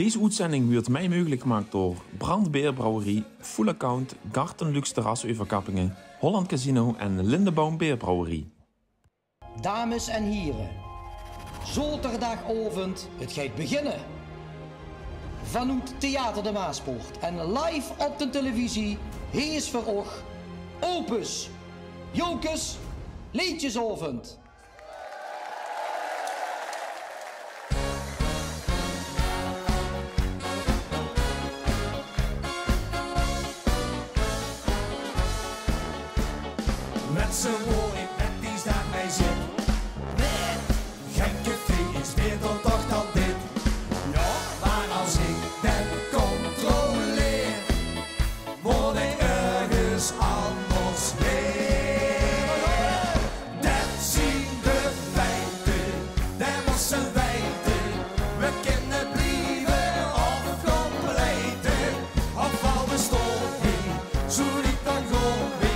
Deze uitzending wordt mij mogelijk gemaakt door Brandbeerbrouwerie, Full Account, Garten Luxe Terras Overkappingen, Holland Casino en Lindenbaum Beerbrouwerie. Dames en heren, zolterdagavond, het gaat beginnen. Vanuit Theater de Maaspoort en live op de televisie, hier is voor och Opus, Jokes, Liedjesavond. Met z'n woning, met die staat mij zit. Nee, geen café is weer dan toch dan dit. Ja, maar als ik ben controleer, word ik ergens anders weer. Dat zien de feiten, dat was een wijten. We kunnen blijven of completen, of al bestond niet, zo liep dan gewoon weer.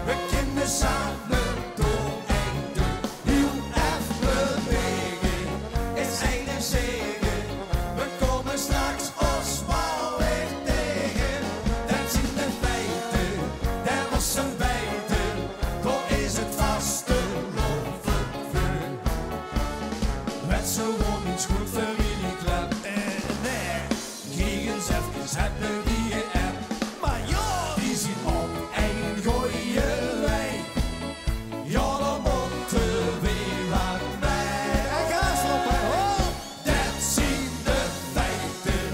We kunnen samen door einde, heel even bewegen, is een zegen. We komen straks ons wel weer tegen, dat zien de feiten, dat was een wijten, toch is het vaste loven vuur. Met z'n woon iets goed voor jullie club, nee, gegen zelfs hebben die je app, maar ja, die zien op een goeie lei. Ja, dan moeten we wat bij. En ga stoppen, hoor! Dat zien de feiten,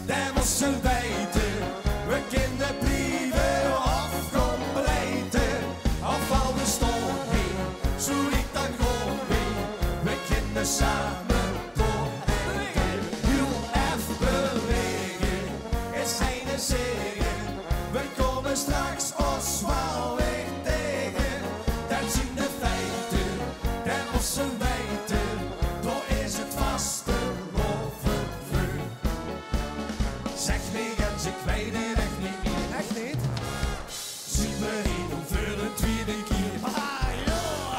dat was een wijten. We kunnen blijven of completen, of al bestond heen, zo liep dan gewoon weer. We kunnen samen door einde, heel even bewegen, is geen zegen. We komen straks ons wel weer tegen, dat zien de feiten, dat was een wijten, toch is het vaste loven vuur. Zeg me eens, ik weet het echt niet meer. Echt niet? Zie me heen voor de tweede keer.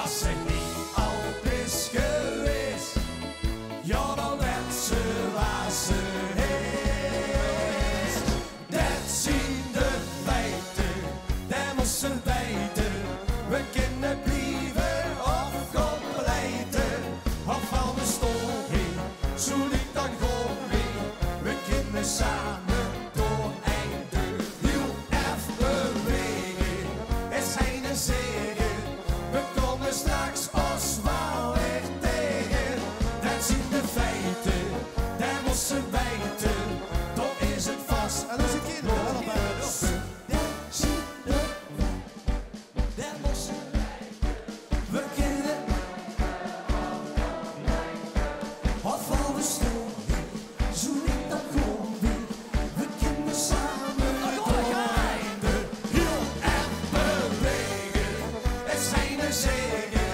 Als ze niet al is geweest, ja dan werd ze waar ze is. Dat zien de feiten, dat was een wijten. We kunnen blijven of completen, of al bestond heen, zo liep dan gewoon weer. We kunnen samen door einde, heel even bewegen, is geen zegen. We komen straks ons wel weer tegen, dat zien de feiten, dat was een wijten, toch is het vast. En als ik in de we kennen of al bestond, zo liep dat gewoon weer. We kennen samen door einde, heel even bewegen, het zijn een zegen.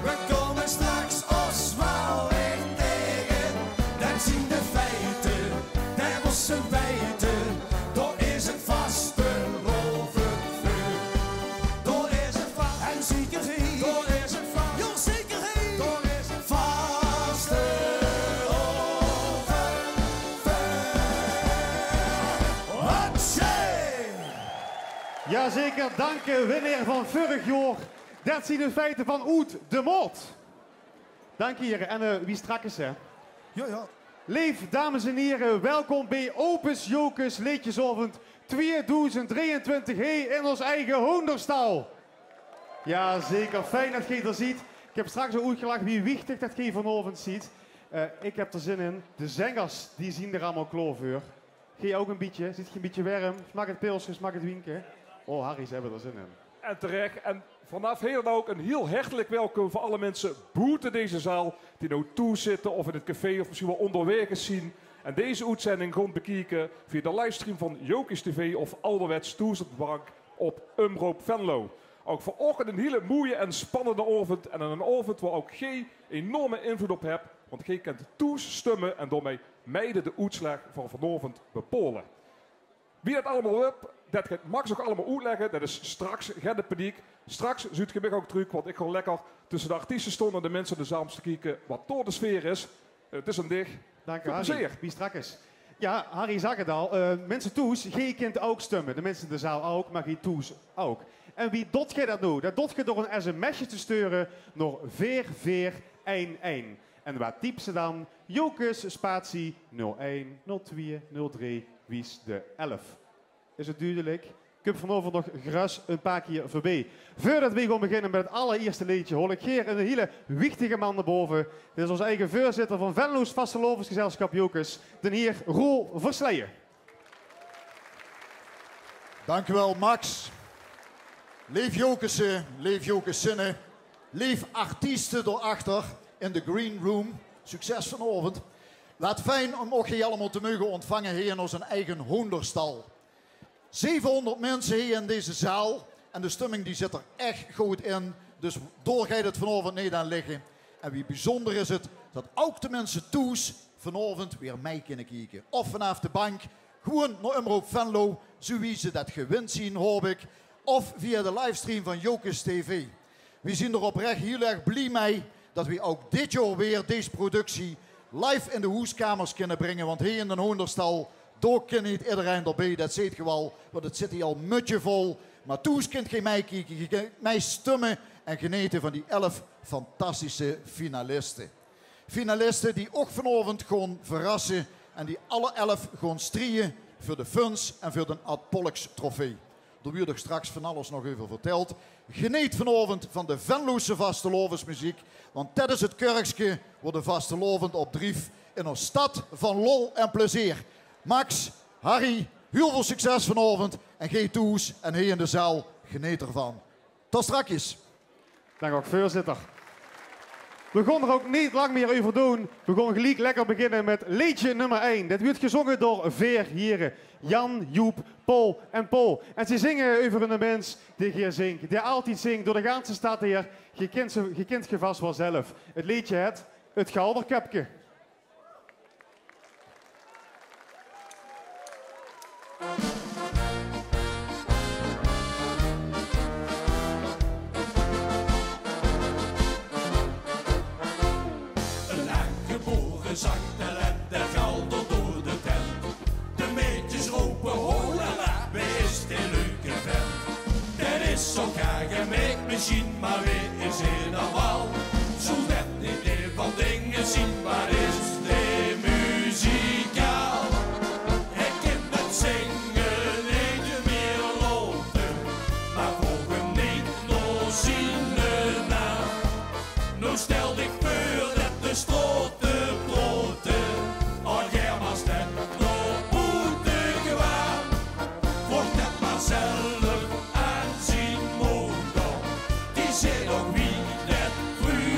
We komen straks ons wel weer tegen, dat zien de feiten, dat was een wijten, door is het vaste loven vuur. Door is het vast en zekerheid, door is het vast, ja zekerheid, door is het vaste loven vuur. Jazeker, dank winnaar van vorig jaar. Dat zien de feiten van Oet de Mot. Dank heren. En wie strak is hè? Ja. Leef, dames en heren, welkom bij Opus Jokes Liedjesavond 2023 hier in ons eigen Hoenderstal. Ja, zeker. Fijn dat je er ziet. Ik heb straks al uitgelegd wie wichtig dat je vanavond ziet. Ik heb er zin in. De zangers, die zien er allemaal klaar voor. Ga je ook een beetje? Zit je een beetje warm? Smaak het pilsje, smaak het winken? Oh, Harry, ze hebben er zin in. En terecht. En vanaf hier dan ook een heel hartelijk welkom voor alle mensen buiten deze zaal die nou toezitten of in het café of misschien wel onderweg zien. En deze uitzending gewoon bekijken via de livestream van Jokes TV of ouderwets Toezitbank op Umroop Venlo. Ook vanochtend een hele mooie en spannende avond. En een avond waar ook geen enorme invloed op hebt. Want jij kent toes stemmen en daarmee mede de uitslag van vanavond bepalen. Wie dat allemaal op, dat gaat Max ook allemaal uitleggen. Dat is straks, geen de paniek. Straks zult je mij ook terug, want ik ga lekker tussen de artiesten stonden en de mensen in de zaal te kijken wat door de sfeer is. Het is een dicht. Dank u, Harry. Wie strak is. Ja, Harry zag het al. Mensen thuis, geen kind ook stemmen. De mensen in de zaal ook, maar geen thuis ook. En wie doet je dat nu? Dat doet je door een sms'je te sturen naar 4411. En waar typen ze dan? Jokes, spatie, 01, 02, 03, wies de 11. Is het duidelijk? Ik heb vanavond nog gras een paar keer voorbij. Voordat we gaan beginnen met het allereerste liedje, hoor ik hier een hele wichtige man naar boven. Dit is onze eigen voorzitter van Venlo's Vastelovensgezelschap Jokes, de heer Roel Versleijen. Dankjewel, Max. Leef Jokersen, leef Jokersinnen, leef artiesten erachter in de Green Room. Succes vanavond. Laat fijn om ook je allemaal te mogen ontvangen hier in onze eigen hoenderstal. 700 mensen hier in deze zaal en de stemming die zit er echt goed in. Dus door gaat het vanavond niet aan liggen. En wie bijzonder is het, dat ook de mensen thuis vanavond weer mij kunnen kijken. Of vanaf de bank, gewoon naar Omroep Venlo, zo wie ze dat gewend zien, hoop ik. Of via de livestream van Jokers TV. We zien er oprecht heel erg blij mee dat we ook dit jaar weer deze productie live in de huiskamers kunnen brengen. Want hier in de hoenderstal, daar kan niet iedereen erbij, dat ziet je wel. Want het zit hier al mutje vol. Maar thuis kunt je mij kijken, je kunt mij stemmen en genieten van die 11 fantastische finalisten. Finalisten die ook vanavond gewoon verrassen en die alle 11 gewoon strijden voor de funds en voor de Ad Polks trofee. Er wordt straks van alles nog even verteld. Geniet vanavond van de Venlo'se vastelovensmuziek. Want dat is het kurkje waar de vastelovend op drief in een stad van lol en plezier. Max, Harry, heel veel succes vanavond. En geef toes en hier in de zaal, geniet ervan. Tot strakjes. Dank ook, voorzitter. We gaan er ook niet lang meer over doen. We gaan gelijk lekker beginnen met liedje nummer 1. Dit wordt gezongen door 4 heren. Jan, Joep, Paul en Paul. En ze zingen over een mens die hier zingt. Die altijd zingt door de ganse stad hier. Je kent je vast wel zelf. Het liedje het Galderkapje. Zangtalent, dat galder door de tent. De meetjes roepen holala, wie is die leuke vent? Dat is zo graag een meekmachine, maar wie is hij dan wel? Zo net niet meer van dingen zien, maar is de muzikaal. Hij kan het zingen, niet meer lopen, maar volgen niet nog zien na. Nou stel ik voor dat de stroot zelf aanzien mogen. Die zijn ook wie net vroeger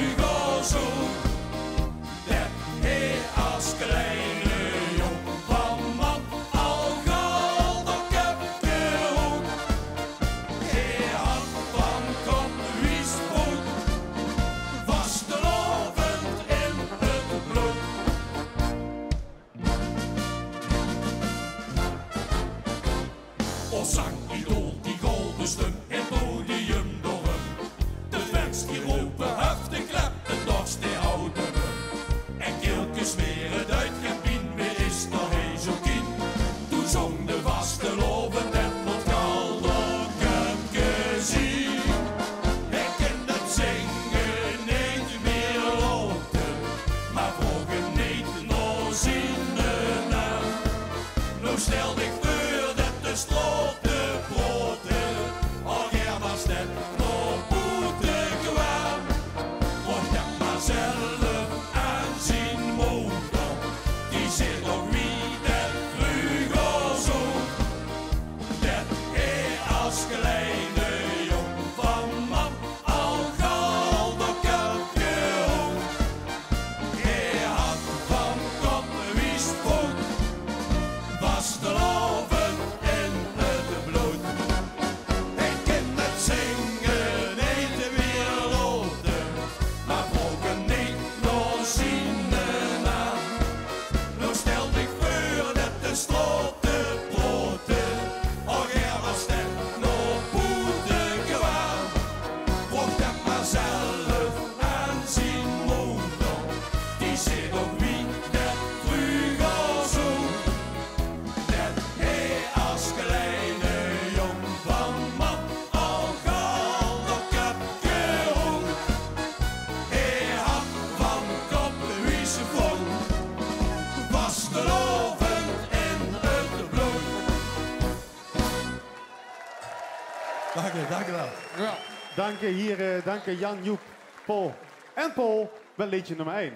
Dank je wel. Ja. Dank je hier, dank je Jan, Joep, Paul. En Paul, wel liedje nummer 1.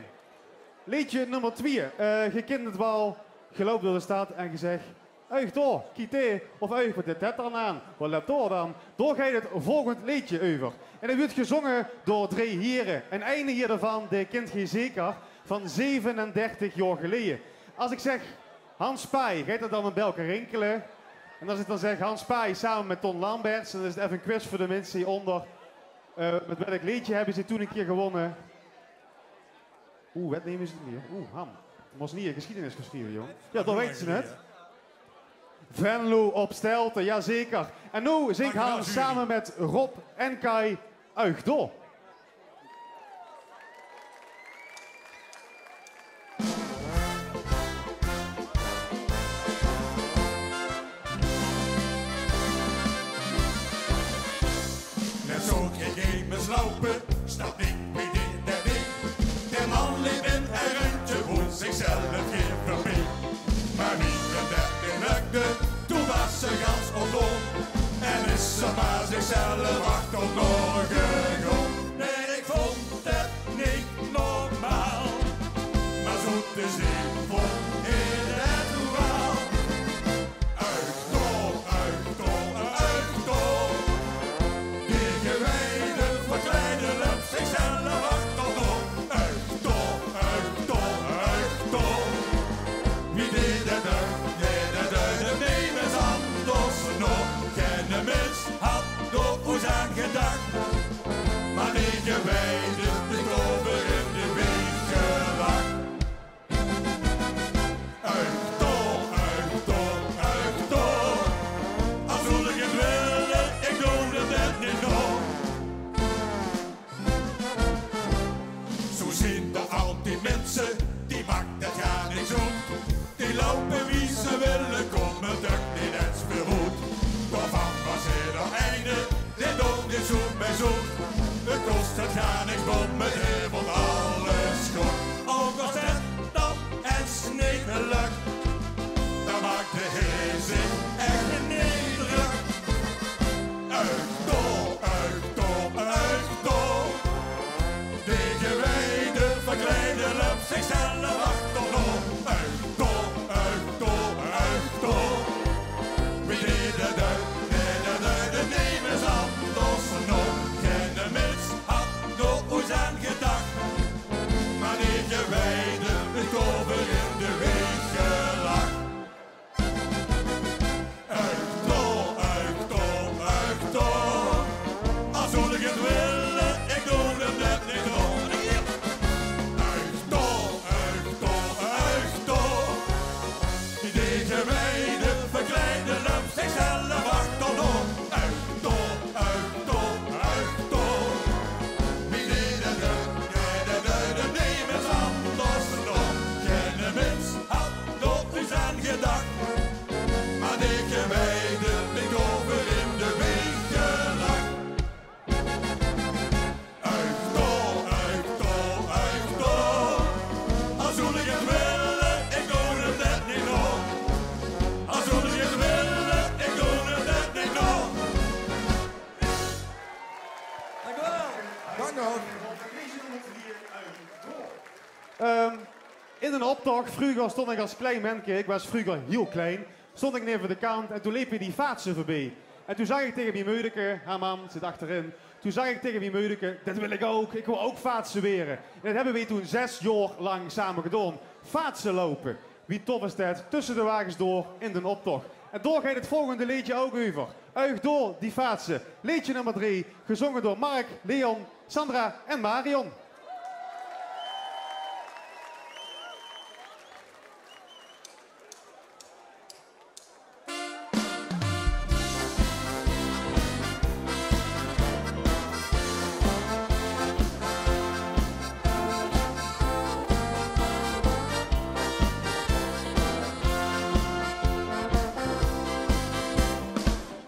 Liedje nummer 2. Je kent het wel, je loopt door de stad en je zegt... Uig door, kite, of uig wat dit dan aan. Wat loopt door dan? Door ga je het volgend liedje over. En dat wordt gezongen door 3 heren. En een hier daarvan, die kent je zeker, van 37 jaar geleden. Als ik zeg Hans Paai, gaat het dan een belke rinkelen? En als ik dan zeg Hans Paai samen met Ton Lamberts, dan is het even een quiz voor de mensen hieronder. Met welk liedje hebben ze toen een keer gewonnen? Wat nemen ze het niet? Ham. Dat was niet in geschiedenis geschreven, joh. Ja, dan weten ze het. Venlo op Stelten, jazeker. En nu zingt Hans samen met Rob en Kai Uig door. Net zo geen beslopen, staat niet meer in de ding. De man leeft in een ruimte, voelt zichzelf geen verbind. Maar wie en dat in lukte, toen was ze gans ontdaan. En is ze maar zichzelf achter nog gegaan. Nee, ik vond het niet normaal. Maar zo te zien vond in het verhaal. Uig door, uig door, uig door. Die gewijde verkleinen zichzelf achterdoor. Uig door, uig door, uig door. Wie deed het uit? De neem is anders nog. Geen mens had door ons aan gedacht. Maar die gewijde ligt over in de week gewacht. Uig door, uig door, uig door. Als wil ik het willen, ik doe het net niet nog. Zo zien de al die mensen, die maakt het ja niet zo. Die lopen wie ze willen, komen dat niet eens meer goed. Waarvan was er de einde, dit doet niet zo bij zo. Het kost het ja niks, want met hem wordt alles goed. Ook als het dan eens niet lukt, dan maakt de Heer zich echt niet druk. Uig door, uig door, uig door. De gewijde verkleinen op zichzelf achterdoor. Uig door, uig door, uig door. Wie deed het uit? De neem is anders nog. Geen mens had door ons aan gedacht. Maar die gewijde ligt over in de week gelacht. Uig door, uig door, uig door. Als wil ik het willen, ik doe het net niet door. Uig door, uig door, uig door. Die gewijde verkleinen op zichzelf achterdoor. Uig door, uig door, uig door. Wie deed het uit? De neem is anders nog. Geen mens had door ons aan gedacht. Maar die gewijde ligt over in de week gelacht. Uig door, uig door, uig door. Als wil ik het willen, ik doe het net niet nog. Als wil ik het willen, ik doe het net niet nog. Dank u wel. Dank u. In een optocht, vroeger stond ik als klein manneke, ik was vroeger heel klein, stond ik neer de kant en toen liep je die vaatsen voorbij. En toen zag ik tegen die meudeke, haar mam zit achterin, toen zag ik tegen die meudeke, dat wil ik wil ook vaatsen weren. En dat hebben we toen 6 jaar lang samen gedaan. Vaatsen lopen. Wie tof is dat? Tussen de wagens door in de optocht. En door gaat het volgende liedje ook over. Uig door die vaatsen. Liedje nummer 3, gezongen door Mark, Leon, Sandra en Marion.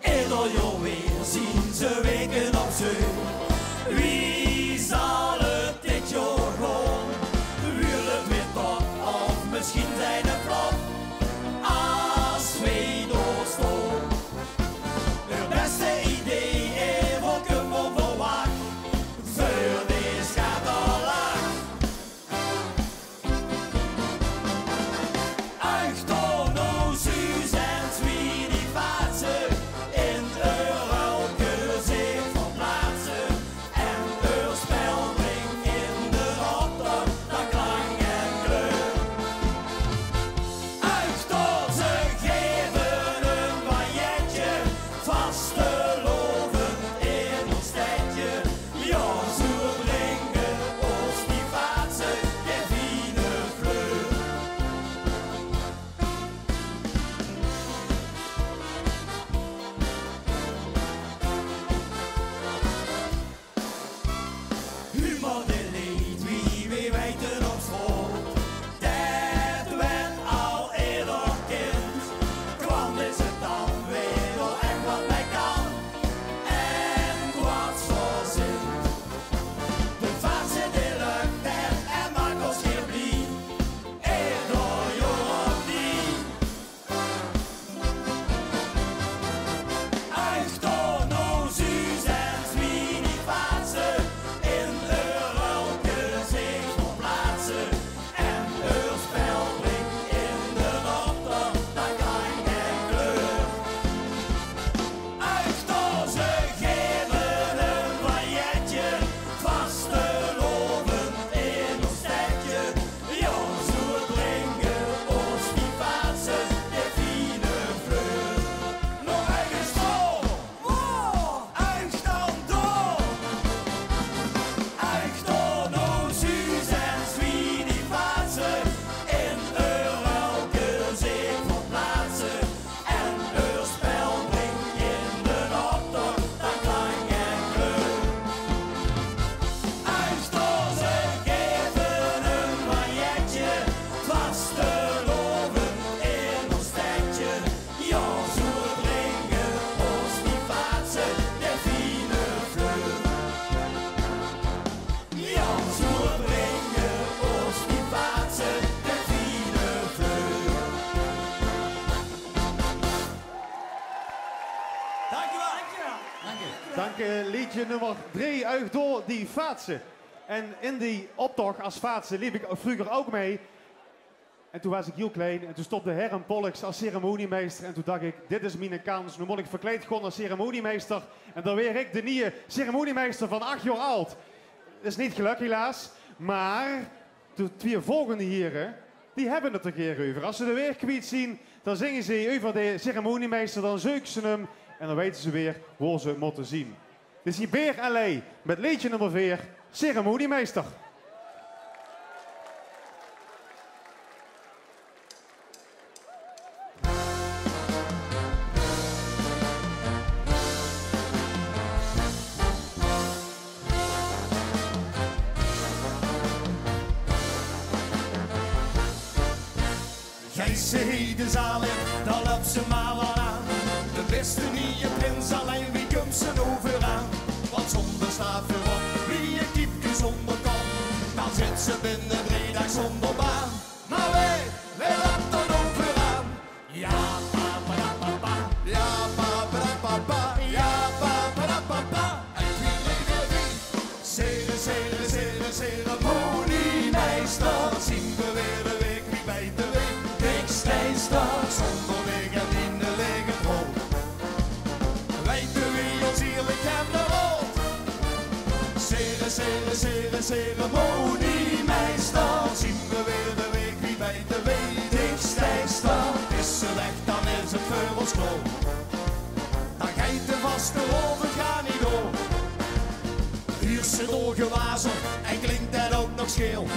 Ieder jaar weer zien ze weken op zee. Wie zal het liedje nummer 3 uit door die vaatsen. En in die optocht als vaatsen liep ik vroeger ook mee. En toen was ik heel klein en toen stopte Herren Pollux als ceremoniemeester. En toen dacht ik, dit is mijn kans. Nu moet ik verkleed gewoon als ceremoniemeester. En dan weer ik de nieuwe ceremoniemeester van 8 jaar oud. Dat is niet gelukt helaas. Maar de 2 volgende heren, die hebben het er keer over. Als ze er weer kwijt zien, dan zingen ze over de ceremoniemeester. Dan zeuken ze hem en dan weten ze weer hoe ze moeten zien. Dus hier Beer en Lee met liedje nummer 4, ceremoniemeester. Ze heden zalig, dan loopt ze maar wel aan. De beste niet je prins, alleen wie komt ze overaan. Want zonder staat voorop, wie je kiepje zonder kop. Dan zit ze binnen 3 dagen zonder baan. Maar wij laten dan overaan. Ja, papa, da, papa. Ja, papa, da, papa. Ja, papa, da, papa. En wie, ceremoniemeester. Zien we weer de week, wie bij de week. Zonder weg en in de lege brood. Weten wie ons eerlijk en de rood. Ceremoniemeester. Zien we weer de week wie bij de wedigstijster. Is ze weg, dan is het voor ons kloot. Dan geit de vaste over, ga niet door. Hier zit doorgewazen en klinkt dat ook nog scheel.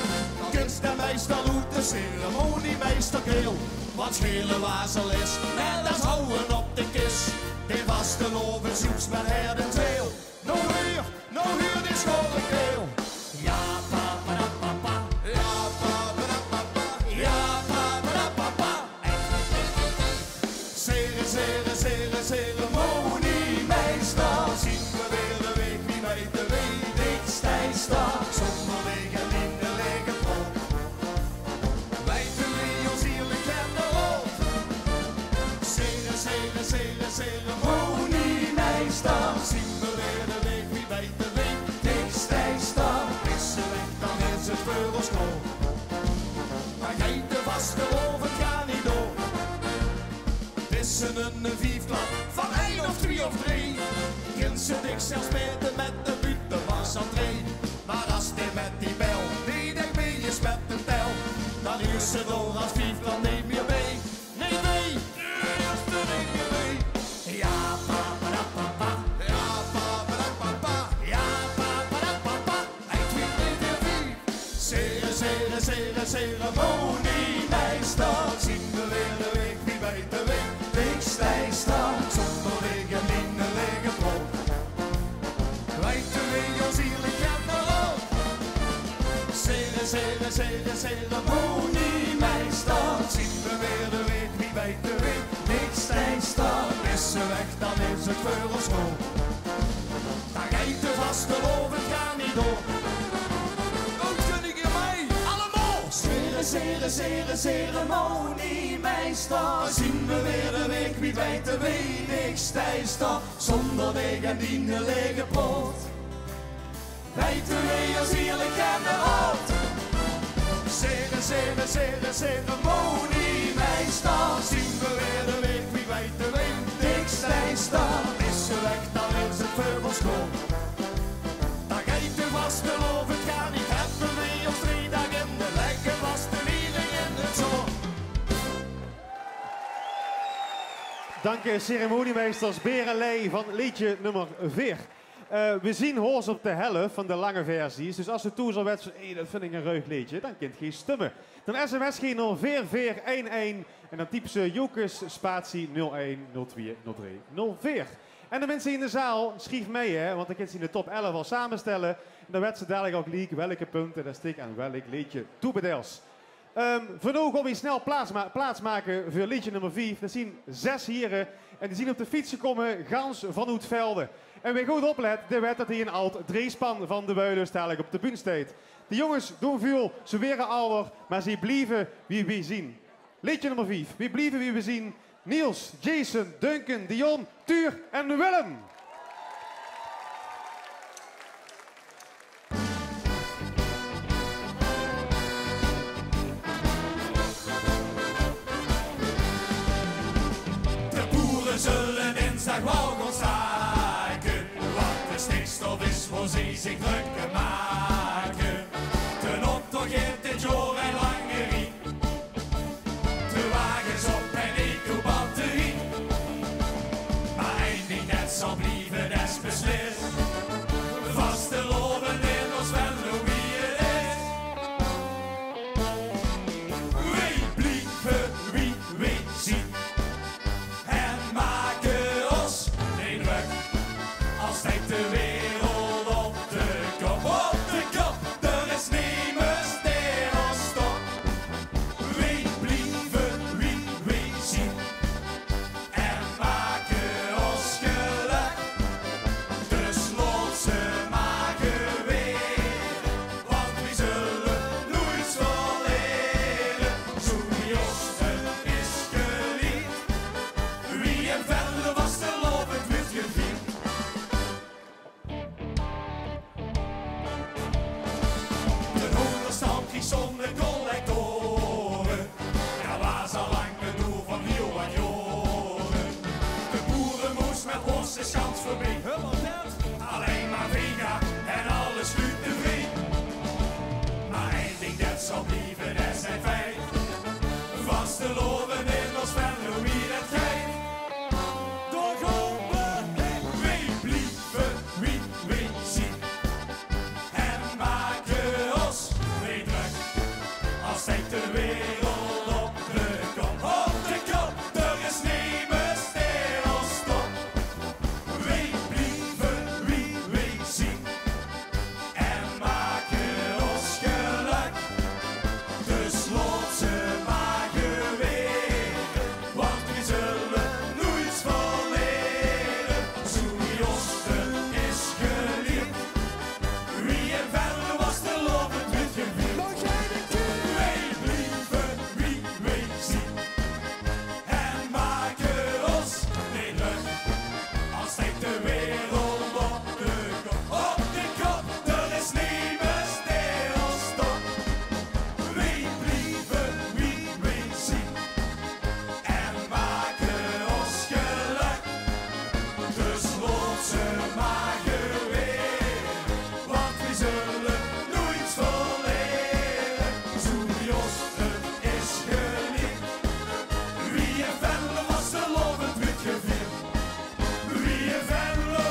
Kunst en meester doet de ceremoniemeester keel. Wat schelen wazel is, net als houden op de kist. De vaste loven zoeks met herdenzeel. Nou hier die schone keel. Ja, papa, da, papa. Ja, papa, da, papa. Ja, papa, da, papa. Ceremoniemeester. Zien we weer de week wie bij de wedigstijster. Zonder weg en in de lege brood. Weten wie ons eerlijk en de rood. Ceremoniemeester. Zien we weer de week wie bij de wedigstijster. Is ze weg, dan is het voor ons kloot. Maar gij de vaste over, ga niet door. Het is een vierklap van 1 of 2 of 3. Kind ze dik zelfs meten met de buiten was entree. Maar als die met die bel, die denkt mee is met een tel. Dan is ze door als vierklap neem je mee. Nee, is er niet meer mee. Ja, papa, da, papa. Ja, papa, da, papa. Ja, papa, da, papa. Hij klinkt niet meer vier. Ceremoniemeester. Zien we weer de week wie bij de wedigstijster. Zonder weg en in de lege brood. Weten wie ons eerlijk en de rood. Ceremoniemeester. Zien we weer de week wie bij de wedigstijster. Is ze weg, dan is het voor ons school. Dan geit de vaste loven, ga niet door. Wat kun ik hiermee? Allemaal! Ceremoniemeester. Zien we weer de week wie bij de wedigstijster. Zonder weg en in de lege brood. Weten wie ons eerlijk en de rood. Ceremoniemeester. Zien we weer de week wie bij de wedigstijster. Is ze weg, dan is het voor ons school. Dan geit de vaste loven, het gaat niet hebben wie ons 3 dagen in de lekker vaste lieding in het zon. Dank je ceremoniemeesters Beer en Lee van liedje nummer 4. We zien hoors op de helft van de lange versies. Dus als ze toe zal wedstrijden, dat vind ik een ruig liedje, dan kunt je stemmen. Dan sms je naar 4411 en dan typen ze Jokes spatie 01 02 03 04. En de mensen in de zaal, schrijf mee, hè, want dan kunt ze in de top 11 al samenstellen. En dan werd ze dadelijk ook leak welke punten dat stik aan welk liedje toebedels. Voor nu gaan we snel plaats maken voor liedje nummer 5. Er zien 6 heren en die zien op de fietsen komen gans van Oetvelde. En weer goed oplet, de wet dat hij een alt 3-span van de Builers dadelijk op de bühne staat. De jongens doen veel, ze weren ouder, maar ze blijven wie we zien. Liedje nummer 5, wie blijven wie we zien? Niels, Jason, Duncan, Dion, Tuur en Willem. door zee zich druk te maken. Ten optocht in dit jaar en langerie. De wagens op en eco-batterie. Maar één ding dat zal blijven, dat is beslist. Vaste loven in ons Venlo wie het is. Wij blijven wie wij zien. En maken ons niet druk. Als steekt de wereld op de kop. Op de kop, er is niemand die ons stopt. Wij blijven wie wij zien. En maken ons geluk. Dus loop ze maken weer. Want we zullen nooit verleren. Zo wie ons is geliefd. Wie in Venlo was te lovend wordt gevierd. De hoenderstand die zonder collectoren. Ja, was al lang bedoel van heel wat jaren. De boeren moest met ons de schans voorbij. Alleen maar vega en alles gluten-vrij. Maar één ding dat zal blijven, dat zijn feit. Vaste loven in ons Venlo wie dat geeft. Door groepen, wij blijven wie wij zien. En maken ons weer druk. Als steekt de wereld op de kop. Op de kop, er is niemand die ons stopt. Wij blijven wie wij zien. En maken ons geluk. Dus loop ze maken weer. Want we zullen nooit verleren. Zo wie ons is geliefd. Wie in Venlo was te lovend wordt gevierd. Wij blijven wie wij zien. En maken ons niet druk. Als steekt de wereld op de kop. Op de kop, er is niemand die ons stopt. Wij blijven wie wij zien. En maken ons geluk. Dus loop ze maken weer. Want we zullen nooit verleren. Zo wie ons is geliefd. Wie in Venlo was te lovend wordt gevierd. Wie in Venlo,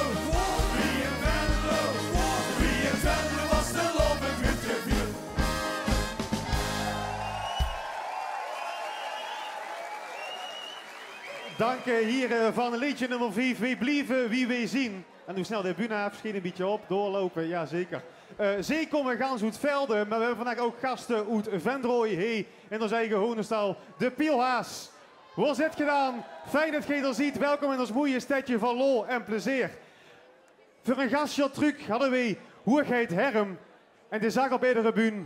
wie in Venlo, wie in Venlo was te lovend wordt gevierd. Dank hier van liedje nummer 5. Wij blijven wie wij zien. En doe snel de bühne af, schiet een beetje op, doorlopen, ja zeker. Zee komen gans uit Velden, maar we hebben vandaag ook gasten uit Vendrooy. Hey, in ons eigen honenstal, de Pielhaas. Hoe is het gedaan? Fijn dat je er ziet. Welkom in ons mooie stadje van lol en plezier. Voor een gastje truc hadden wij Hoergeit Herm. En die zag op iedere bühne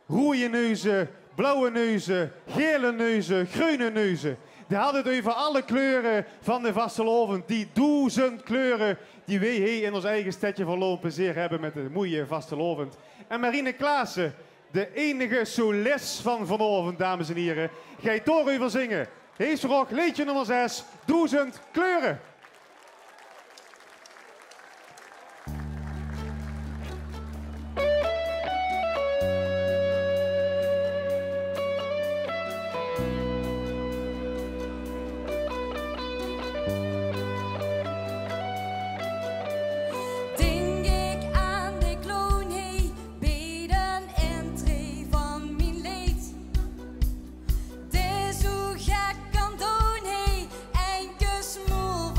rode neuzen, blauwe neuzen, gele neuzen, groene neuzen. Die hadden het over alle kleuren van de vastelovend. Die 1000 kleuren die wij hier in ons eigen stadje van lol en plezier hebben met de mooie vastelovend. En Marine Klaassen, de enige solist van vanavond, dames en heren, gaat doorover zingen. Heesrock, liedje nummer 6, 1000 kleuren. Denk ik aan de kloon, hey, bij de entree van mijn leed. Het is hoe gek kan doen, hey, en kus moe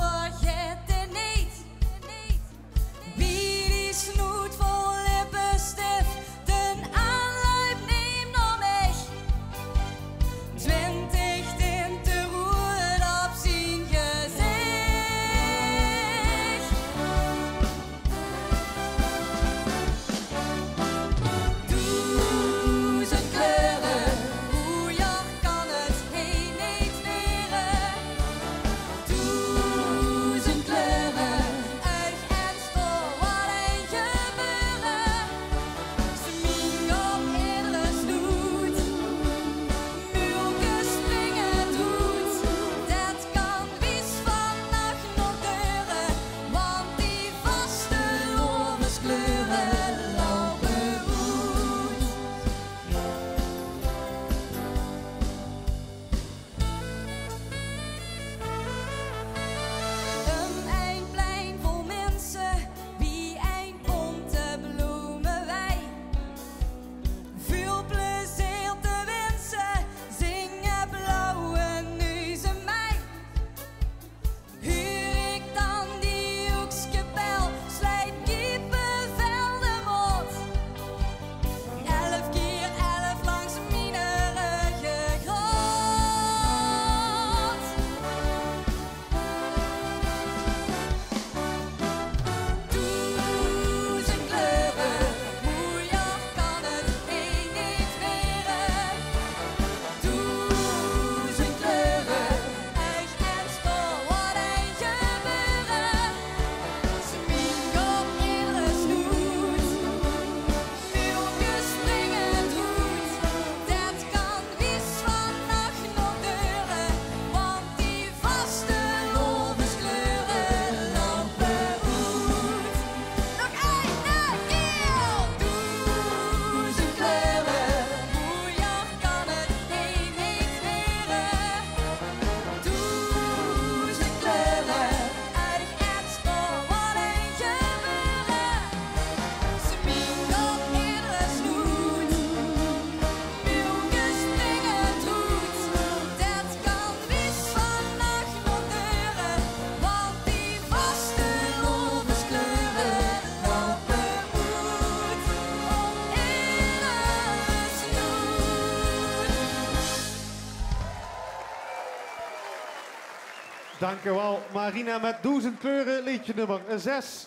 Dankjewel, Marina met 1000 kleuren, liedje nummer 6.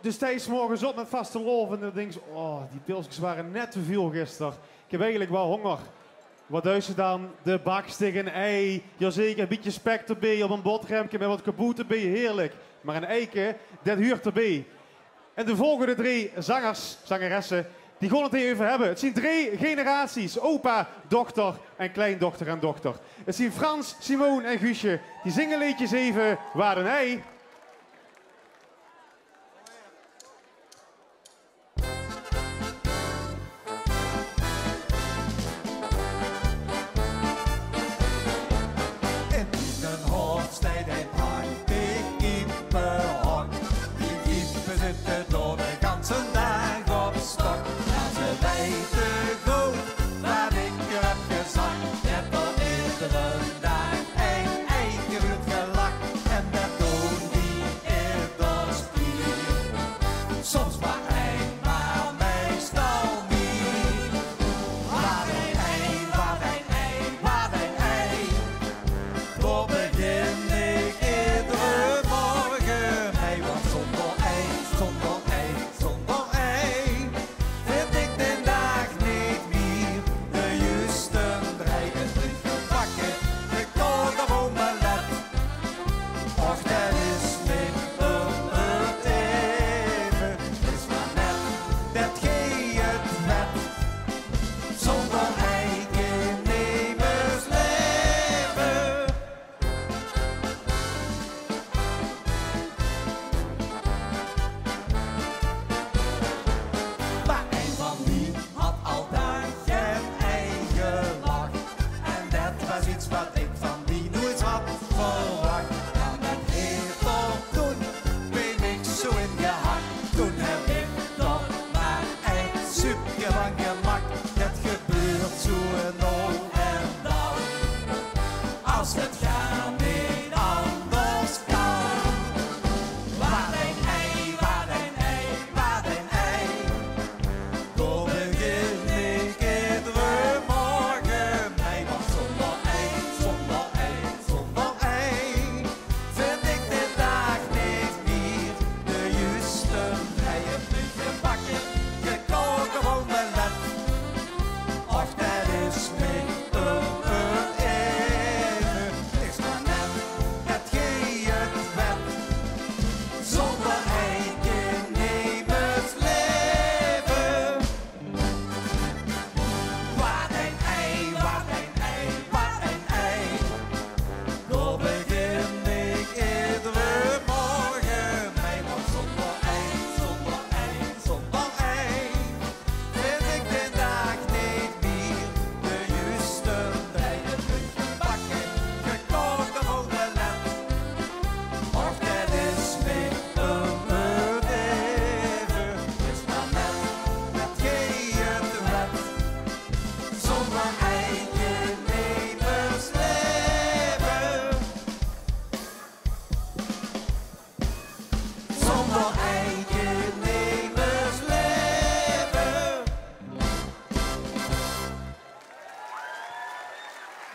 Dus Thijs morgens op met vaste lof en dan denk je, oh, die pilsjes waren net te veel gisteren. Ik heb eigenlijk wel honger. Wat duist je dan? De baksteg, een ei, jazeker, een beetje spek erbij, op een boterhamje met wat kaboet erbij, heerlijk. Maar een eiken, dat huurt erbij. En de volgende 3 zangers, zangeressen, die gaan het even hebben. Het zijn 3 generaties, opa, dochter en kleindochter en dochter. Het zijn Frans, Simone en Guusje, die zingen liedjes even, waar een ei.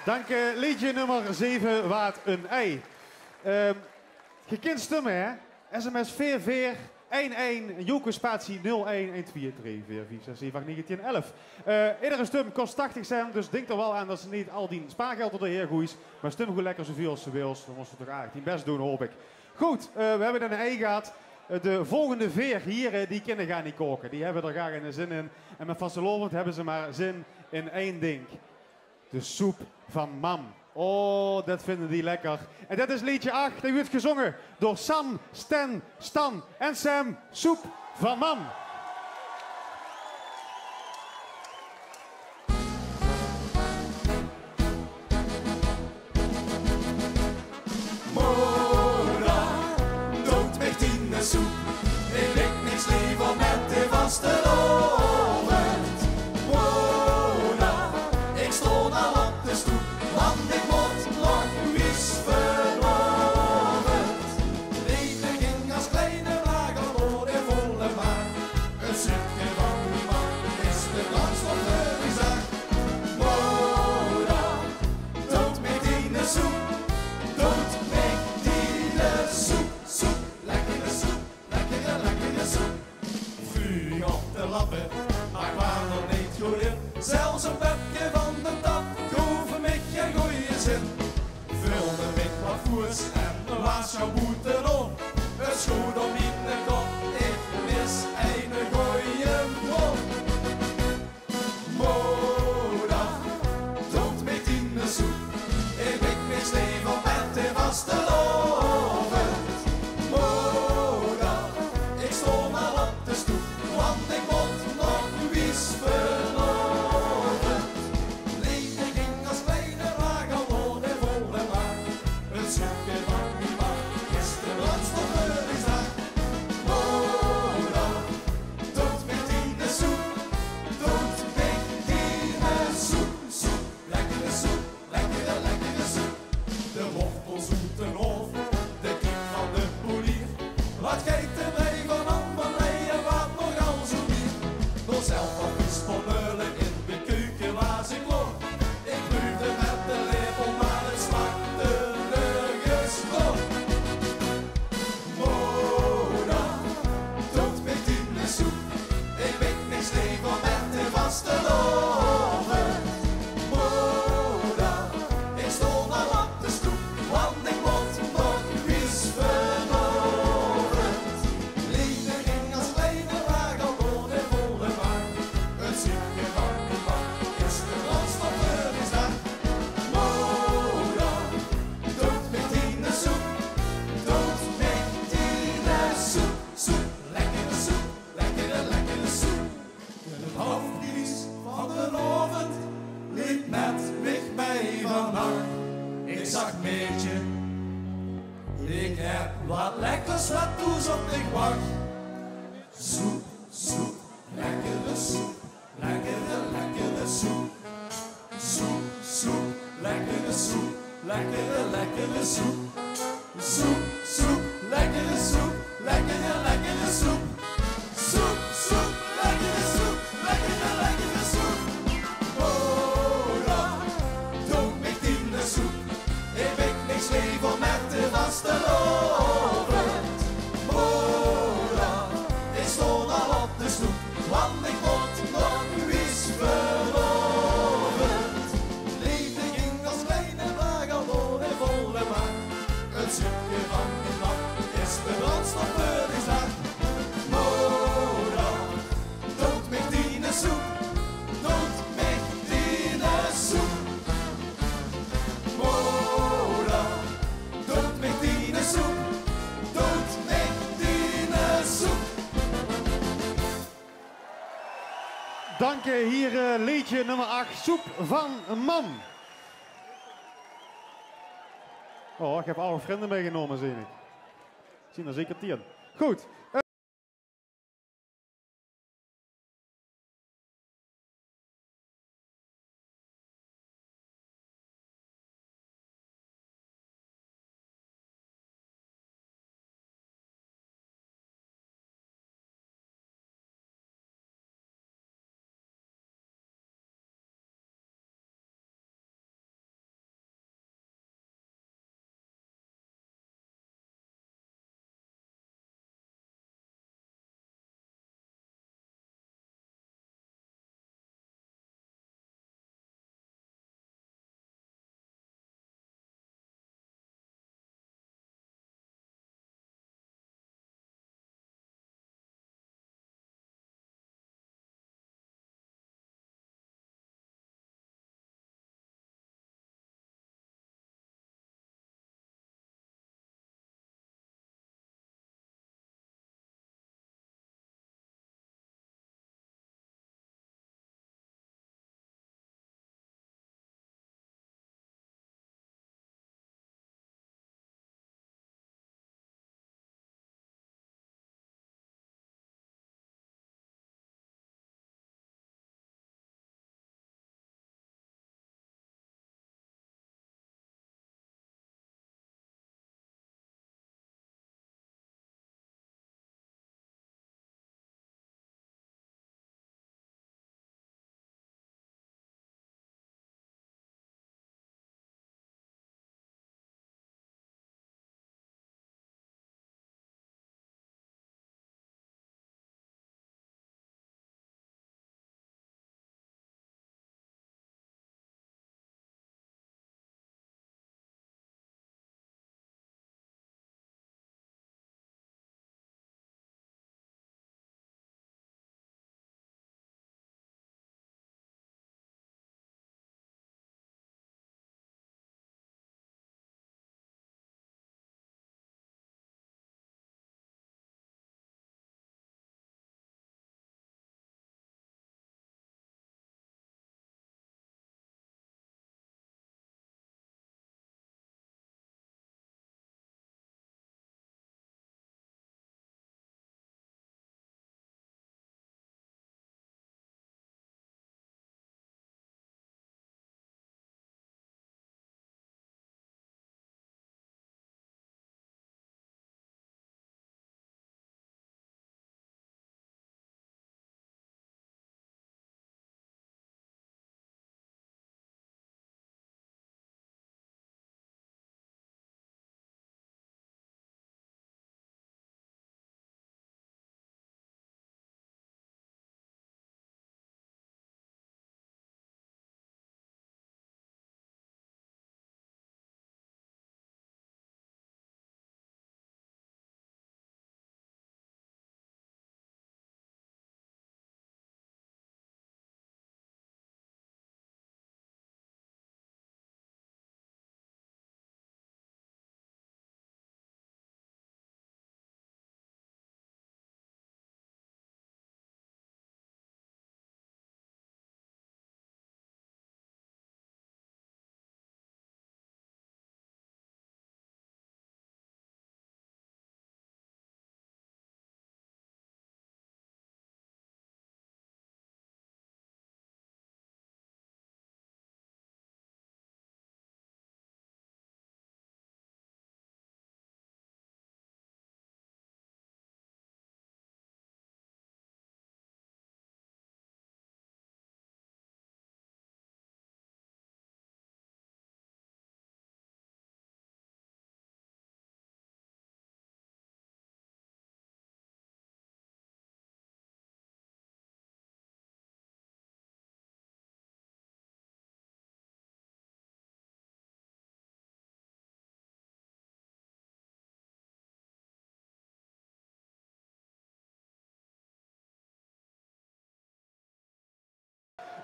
Dank liedje nummer 7, waard een ei. Je kunt stemmen, hè? SMS 44 11 Joker spatie 01 123 44 67 1911. Iedere stem kost 80 cent, dus denk er wel aan dat ze niet al die spaargeld door de heer gooien. Maar stem gewoon lekker zoveel als ze wil. Dan moet ze toch eigenlijk die best doen, hoop ik. Goed, we hebben een ei gehad. De volgende 4 hier, die kinderen gaan niet koken. Die hebben er graag een zin in. En met vastelovend hebben ze maar zin in één ding. De soep van mam. Oh, dat vinden die lekker. En dat is liedje 8. Dat wordt gezongen door Sam, Stan, Stan en Sam. Soep van mam. Moeder, doet mij tiende soep. Ik weet niks liever met de vastelovend. Moeder, ik stond al op de stoep. Want ik moet nog vis vanochtend. Leven ging als kleine wagen door de volle maan. Een stukje van die man is de brandstof die zag. Moeder, dood mij tiende soep. Dood mij lappen, maar kwam er niet goed in. Zelfs een pepje van de tap, hoeven mij geen goeie zin. Vulde met wat voers en was jouw boete op. Het is goed om in de kop, ik mis een goeie bron. Moda, doet met in de soep, ik weet niks leven met de vaste loven. Moda, ik stond al op de stoep, want ik moet nog wies verloven. Leven ging als kleine wagen, worden volle maar. Het zoekje van die man is de brandstof is daar. Moda, doet met in de soep, doet met in de soep. Soep, lekkere soep, lekkere soep. De wortel zoeten of de kip van de polier. Wat geeft er mij van van en wat nog al zo niet. Door zelf al iets van meulen in de keuken waar ze klopt. Ik proefde met de lepel, maar het smaakte nergens op. Moda, doet met in de soep. Ik weet niks leven met de vaste loven. Moda, ik stond al op de stoep, want ik moet nog wies verloren. Liefde ging als kleine wagen, worden volle maar. Het zoekje van die man is de brandstof is daar. Moda, doet met in de soep, doet met in de soep. Soep, lekkere soep, lekkere soep. De hoofdkies van de avond liep met weg mee vannacht. Ik zag meetje, ik heb wat lekkers, wat toes op ik wacht. Soep, soep, lekkere soep, lekkere soep. Soep, soep, lekkere soep, lekkere soep. Soep, soep, lekkere soep, lekkere soep. Soep, soep, lekkere soep, lekkere soep. Moda, doet met in de soep. Ik weet niks leven met de vaste loven. Moda, ik stond al op de stoep, want ik moet nog wies verloven. Liefde ging als kleine wagen, worden volle maar. Het zoekje van de nacht is de brandstof is daar. Moda, doet met in de soep, doet met in de soep. Moda, doet met in de soep, doet met in de soep. Dank je, hier liedje nummer 8, Soep van Man. Oh, ik heb alle vrienden meegenomen, zie ik. Zien er zeker 10. Goed.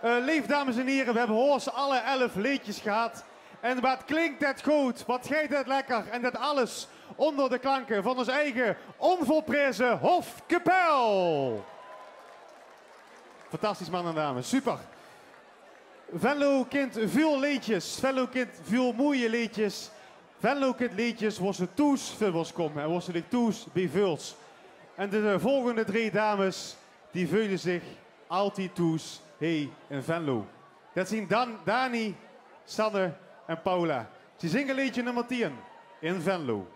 Lief dames en heren, we hebben hoors alle 11 liedjes gehad. En wat klinkt het goed, wat gaat het lekker. En dat alles onder de klanken van ons eigen onvolprezen Hofkapel. Fantastisch man en dames, super. Venlo kent veel liedjes, Venlo kent veel mooie liedjes. Venlo kent liedjes waar ze toes veel komen en waar ze de toes bij vuls. En de volgende 3 dames, die voelen zich altijd toes in Venlo. Dat zijn Dani, Sanne en Paula. Ze zingen liedje nummer 10 in Venlo.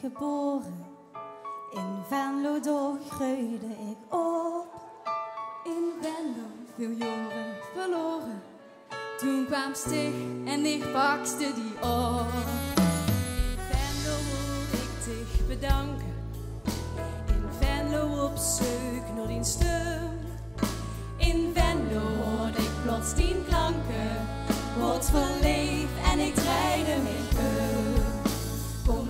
Geboren. In Venlo door groeide ik op. In Venlo veel jaren verloren. Toen kwam Stig en ik pakste die op. In Venlo wil ik dich bedanken. In Venlo op zoek naar die stem. In Venlo hoorde ik plots die klanken. Word verleefd en ik draaide me uit. Kom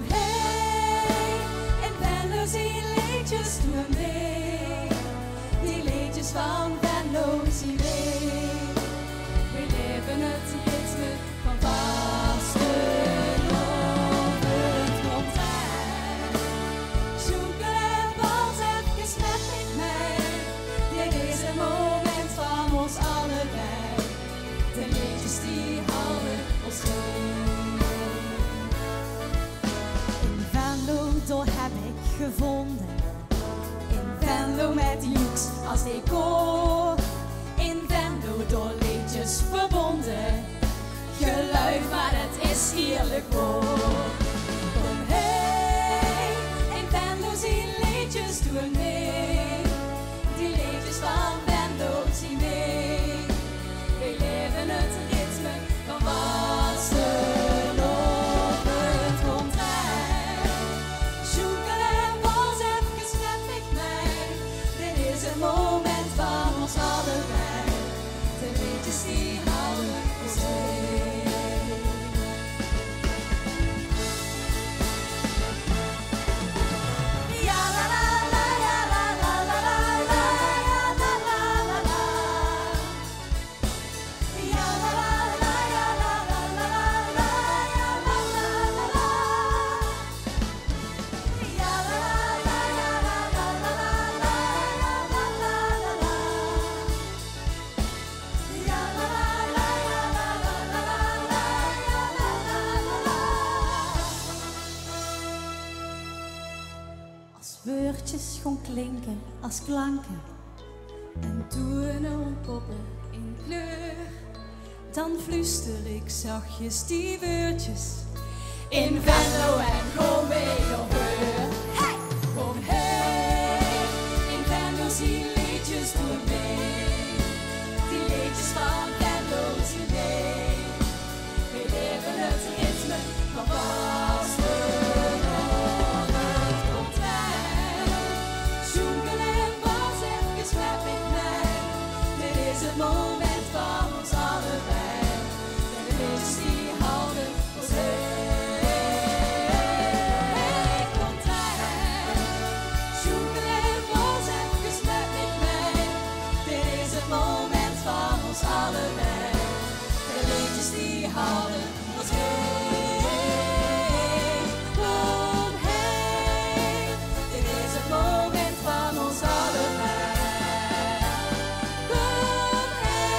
zie liedjes doen mee, die liedjes van Venlo zien mee. We leven het ritme van vasten op het contact. Zoeken en wals even met mij. Dit is een moment van ons allebei. De liedjes die houden ons heen. In Venlo door heb ik gevonden. In Venlo met joeks als decor. In Venlo door liedjes verbonden. Geluid, maar het is heerlijk hoor. Kom heen, in Venlo zie liedjes doen mee. Die liedjes van Venlo zien mee. We leven het ritme van vasten op het contract. Zoeken en wals even met mij. Dit is een moment van ons allebei. De liedjes die houden ons heen. Ja la la la, ja la la la la, ja la la la la. Ja la la la, ja la la la la, ja la la la la. Ja la la la, ja la la la la, ja la la la la. Ja la la la, ja la la la la, ja la la la la. Als woordjes gewoon klinken als klanken en tonen poppen in kleur, dan fluister ik zachtjes die woordjes in Venlo en kom mee op deur. Hey! Kom heen, in Venlo zie liedjes doen mee. Die liedjes van Venlo zien mee. We leven het ritme van vasten op het contract. Zoeken en wals even met mij. Dit is het moment van ons allebei. De liedjes die houden ons heen. Contract. Zoeken en wals even met mij. Dit is het moment van ons allebei. De liedjes die houden ons heen. Kom heen. Dit is het moment van ons allebei. Kom heen.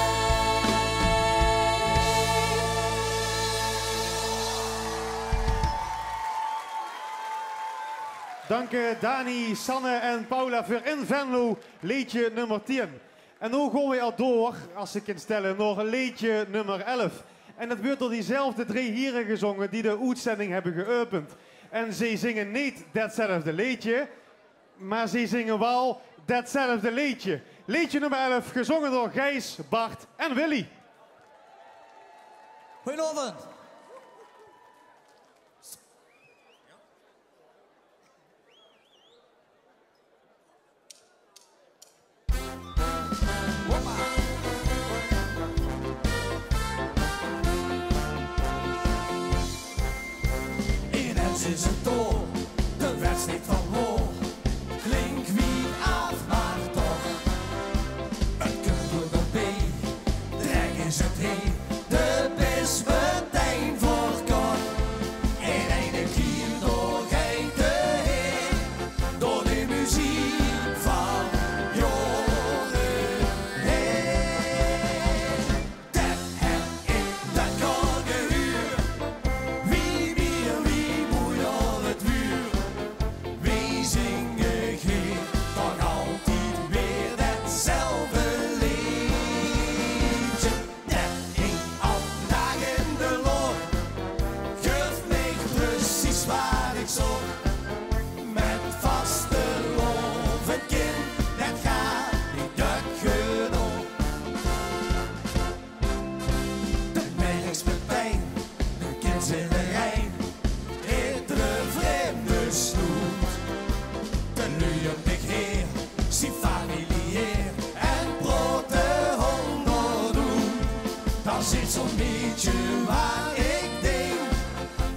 Dank Dani, Sanne en Paula voor in Venlo liedje nummer 10. En nu gaan we al door, als ik kan stellen, naar liedje nummer 11. En dat wordt door diezelfde 3 heren gezongen die de uitzending hebben geopend. En ze zingen niet datzelfde liedje, maar ze zingen wel datzelfde liedje. Liedje nummer 11, gezongen door Gijs, Bart en Willy. Goedenavond. ons is het door, de wedstrijd van hoor. Klink wie af, maar toch. Het kunt op B, drag is het heen. De best meteen voor kort. En een keer door geen te heen. Door de muziek van jongeren heen. Dat heb ik, dat kan gehuur. Wie meer, wie moet al het vuur. Wie zingen geen, toch altijd weer hetzelfde liedje. Dat ik al dagen in de loop. Geef mij precies waar ik zoek. Met vaste lof het kind, dat gaat niet duk genoeg. De merkspartij, de kind in de rij. Iedere vreemde snoet. De luie begeer, zie familieer. En brood de honger doen. Dan zit zo'n beetje waar ik denk.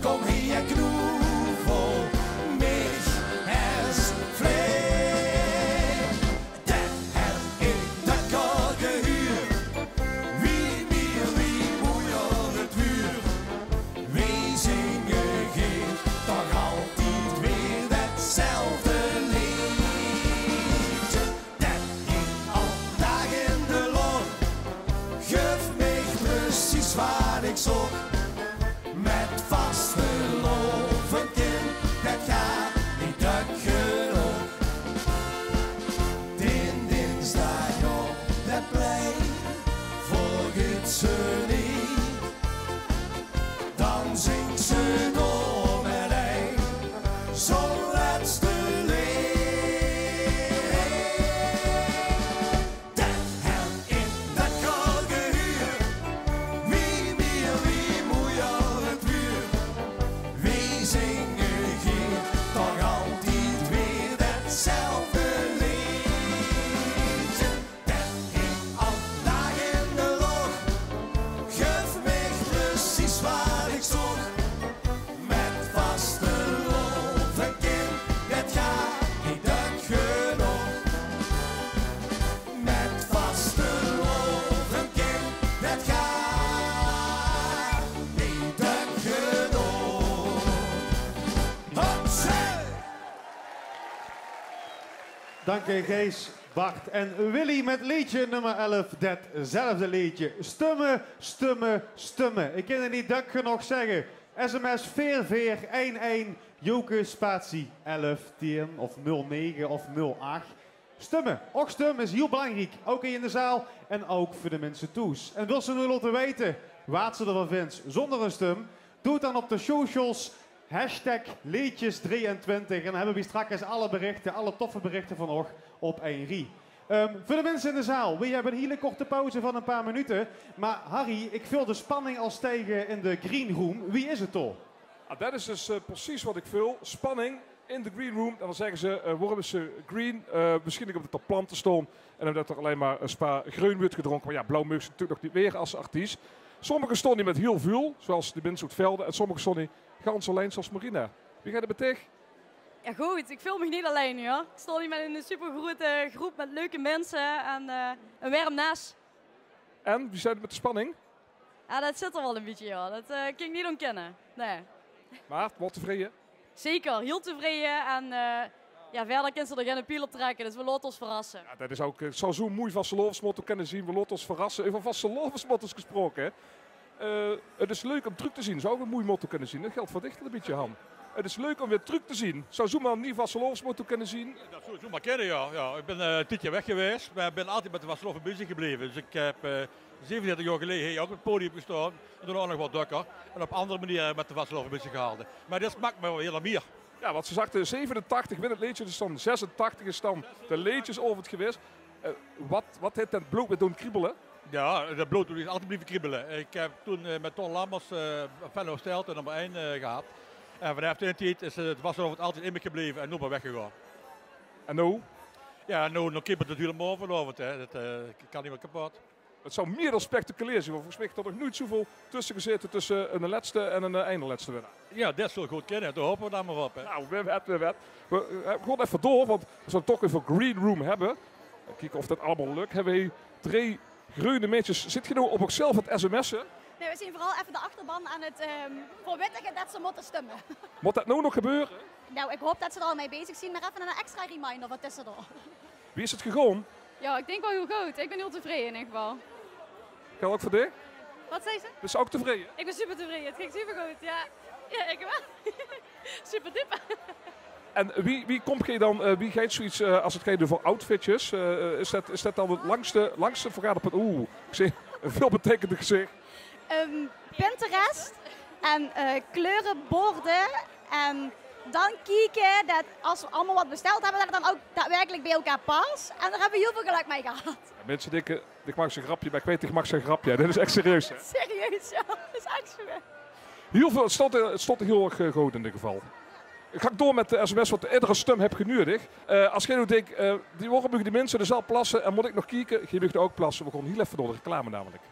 Kom hier knoevel, mich es vlees. Dat heb ik, dat kan gehuur. Wie meer, wie moet al het vuur. Wie zingen geen, toch altijd weer hetzelfde liedje. Dat ik al dagen in de loop. Geef mij precies waar ik zoek. Met vaste lof een kind, dat gaat niet duk genoeg. Dinsdag op dat plein, volgt ze niet. Dan zingt ze nog met een, zo'n laatste lied. Dat heb ik, dat kan gehuur. Wie meer, wie moet al het vuur. Wie zingen geen, toch altijd weer hetzelfde liedje. Dat ik al dagen in de loop. Geef mij precies waar ik zoek. Met vaste lof een kind, dat gaat niet duk genoeg. Met vaste lof een kind, dat gaat niet duk genoeg. Hopzee! Dank je Gees, Bart en Willy met liedje nummer 11. Datzelfde liedje. Stemmen, stemmen, stemmen. Ik kan het niet dik genoeg zeggen. SMS 4411 Joke spatie 11 10 of 09 of 08. Stemmen. Ook stemmen is heel belangrijk. Ook in de zaal en ook voor de mensen thuis. En wil ze nu laten weten wat ze ervan vindt zonder een stem? Doe het dan op de socials. Hashtag Leedjes23. En dan hebben we straks alle berichten, alle toffe berichten van nog op 1 rie. Voor de mensen in de zaal, we hebben een hele korte pauze van een paar minuten. Maar Harry, ik vul de spanning al stijgen in de green room. Wie is het toch? Ah, dat is dus precies wat ik vul. Spanning in de green room. En dan zeggen ze, waarom is ze green? Misschien omdat er planten staan. En omdat er alleen maar een spa groen wordt gedronken. Maar ja, blauw mag ze natuurlijk nog niet meer als artiest. Sommigen stonden met heel veel, zoals de mensen uit Velden. En sommigen stonden ganz alleen, zoals Marina. Wie gaat er betek? Ja goed, ik film me niet alleen hoor. Ik sta hier met een supergrote groep met leuke mensen en een warm naast. En, wie zijn het met de spanning? Ja, dat zit er wel een beetje ja. Dat kan ik niet ontkennen. Nee. Maar, wat tevreden? Zeker, heel tevreden en ja, verder kunnen ze er geen piel op trekken, dus we laten ons verrassen. Ja, dat is ook, het zou zo'n mooi vastelovensmotto kunnen zien, we laten ons verrassen. Over vastelovensmotto's gesproken, hè. Het is leuk om terug te zien, zou ook een mooi motto kunnen zien. Dat geldt voor dichter een beetje, Han. Het is leuk om weer terug te zien. Zou zomaar een nieuw vastelovensmotto kunnen zien? Dat zou zomaar kennen, ja. Ik ben een tijdje weg geweest, maar ik ben altijd met de vasteloven bezig gebleven. Dus ik heb 37 jaar geleden hier ook op het podium gestaan. En toen ook nog wat drukker. En op andere manieren met de vasteloven bezig gehouden. Maar dit smaakt me wel heel meer. Ja, wat ze zegt, 87 wint het leedje, dus dan 86 is dan de leedjes over het geweest. Wat heeft dat bloed met doen kriebelen? Ja, dat bloed is altijd blijven kriebelen. Ik heb toen met Ton Lammers Venlo Stijlte nummer 1 gehad. En vanaf die tijd is het vasteloven altijd in me gebleven en nu maar weggegaan. En nu? Ja, nu kriebelt het natuurlijk maar vanavond. Dat kan niet meer kapot. Het zou meer dan spectaculair zijn. Volgens mij heeft er nog nooit zoveel tussen gezeten tussen een laatste en een eindlaatste winnaar. Ja, dat zal goed kennen. Daar hopen we dan maar op. Hè. Nou, we gaan even door, want we zullen toch even Green Room hebben. Kijken of dat allemaal lukt. Hebben we 3 groene meisjes. Zit je nou op zichzelf het sms'en? Nee, we zien vooral even de achterban aan het verwittigen dat ze moeten stemmen. Moet dat nou nog gebeuren? Nou, ik hoop dat ze er al mee bezig zijn, maar even een extra reminder wat tussendoor. Wie is het gegaan? Ja, ik denk wel heel goed. Ik ben heel tevreden in ieder geval. Kan ook voor dit? Wat zei ze? Dus ook tevreden? Ik ben super tevreden. Het ging super goed. Ja, ja ik wel. Super diepe. En wie komt je dan, wie gaat zoiets als het gaat over outfitjes? Is dat dan het langste vergaderpunt? Oeh, ik zie een veelbetekende gezicht. Pinterest en kleurenborden en dan kijken dat als we allemaal wat besteld hebben, dat het dan ook daadwerkelijk bij elkaar past. En daar hebben we heel veel geluk mee gehad. Ja, mensen denken, ik maak zijn grapje, maar ik weet ik mag zijn grapje. Dit is echt serieus. Hè? Serieus, ja. Dat is echt zo. Heel veel, het stond heel erg goed in dit geval. Ik ga door met de sms, want de iedere stem heb je nodig. Als jij nu denkt, die morgen mogen die mensen er zelf plassen en moet ik nog kijken, geef ik er ook plassen. We gaan heel even door de reclame namelijk.